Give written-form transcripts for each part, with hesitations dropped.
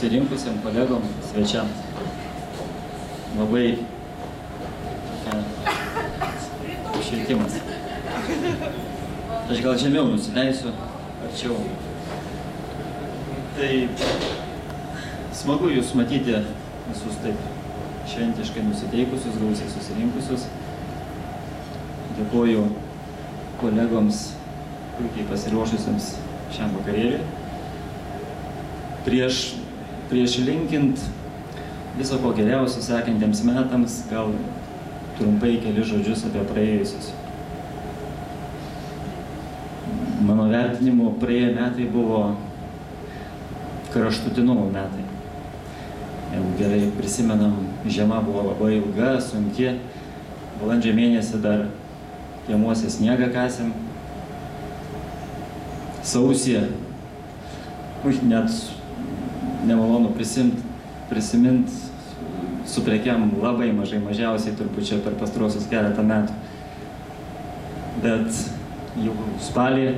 susirinkusiam kolegom, svečiam. Labai švietimas. Aš gal žemiau nusileisiu, arčiau. Tai smagu jūs matyti visus taip šventiškai nusiteikusius, gausiai susirinkusius. Dėkuoju kolegoms puikiai pasiruošusiems šiam vakarėliui. Prieš linkint viso ko geriausio sekantiems metams, gal trumpai keli žodžius apie praėjusius. Mano vertinimu, praėję metai buvo kraštutinumo metai. Jeigu gerai prisimenam, žiema buvo labai ilga, sunki. Balandžio mėnesį dar kiemuose sniegą kasėm. Sausį, net nemalonu prisimint, suprekiam labai mažiausiai turbūt čia per pastaruosius keletą metų. Bet jau spalį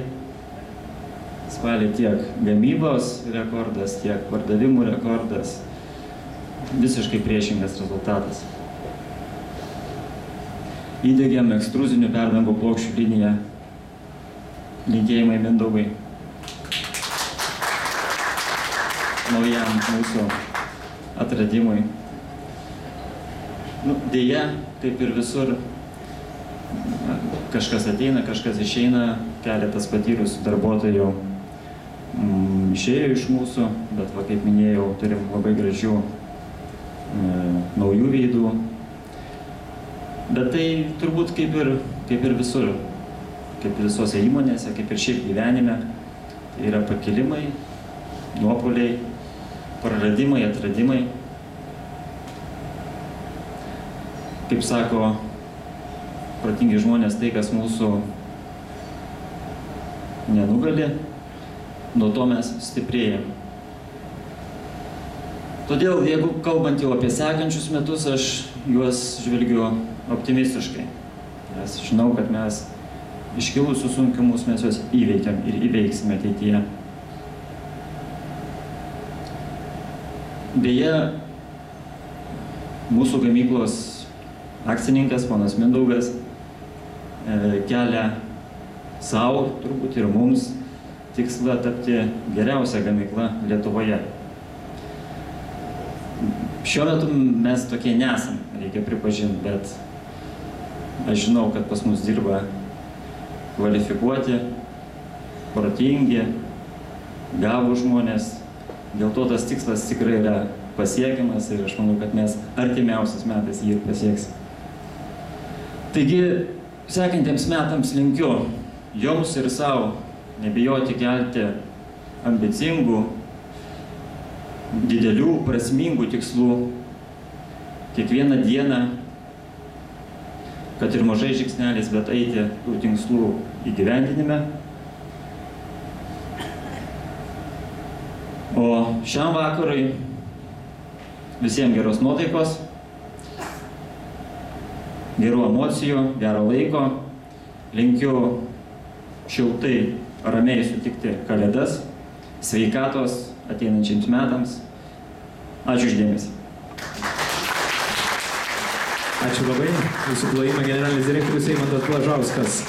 tiek gamybos rekordas, tiek pardavimų rekordas, visiškai priešingas rezultatas. Įdiegėm ekstruzinių perdangų plokščių liniją. Linkėjimai Mindaugui. Naujam mūsų atradimui. Deja, kaip ir visur, kažkas ateina, kažkas išeina, keletas patyrusių darbuotojų išėjo iš mūsų, bet, kaip minėjau, turim labai gražių naujų veidų. Bet tai turbūt kaip ir visur, kaip visose įmonėse, kaip ir šiaip gyvenime, tai yra pakilimai, nuopuoliai, praradimai, atradimai. Kaip sako protingi žmonės, tai, kas mūsų nenugali, nuo to mes stiprėjam. Todėl, jeigu kalbant jau apie sekančius metus, aš juos žvelgiu optimistiškai. Nes žinau, kad mes iškilusius sunkumus mes juos įveikiam ir įveiksime ateityje. Beje, mūsų gamyklos akcininkas, ponas Mindaugas, kelia savo, turbūt ir mums, tikslą tapti geriausią gamyklą Lietuvoje. Šiuo metu mes tokie nesam, reikia pripažinti, bet aš žinau, kad pas mus dirba kvalifikuoti, protingi, gabūs žmonės. Dėl to tas tikslas tikrai yra pasiekiamas ir aš manau, kad mes artimiausiais metais jį ir pasieksim. Taigi, sekantiems metams linkiu jums ir savo nebijoti kelti ambicingų, didelių, prasmingų tikslų kiekvieną dieną, kad ir mažai žingsneliais, bet eiti tų tikslų įgyvendinime. O šiam vakarui visiems geros nuotaikos, gerų emocijų, gero laiko. Linkiu šiltai, ramiai sutikti Kalėdas, sveikatos ateinančiams metams. Ačiū už dėmesį. Ačiū labai. Jūsų plojimą generalinis direktorius Eimantas Blažauskas.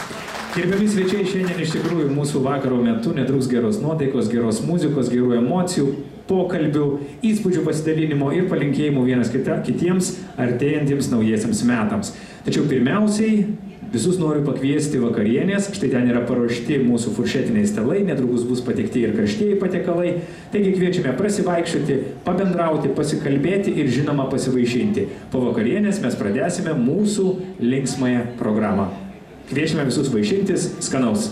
Gerbiami svečiai, šiandien iš tikrųjų mūsų vakaro metu netruks geros nuotaikos, geros muzikos, gerų emocijų, pokalbių, įspūdžių pasidalinimo ir palinkėjimų vienas kitiems artėjantiems naujiesiams metams. Tačiau pirmiausiai visus noriu pakviesti vakarienės. Štai ten yra paruošti mūsų furšetiniai stalai, netrukus bus pateikti ir karštieji patiekalai. Taigi kviečiame prasivaikščioti, pabendrauti, pasikalbėti ir žinoma pasivaišinti. Po vakarienės mes pradėsime mūsų linksmąją programą. Kviečiame visus vaišintis, skanaus.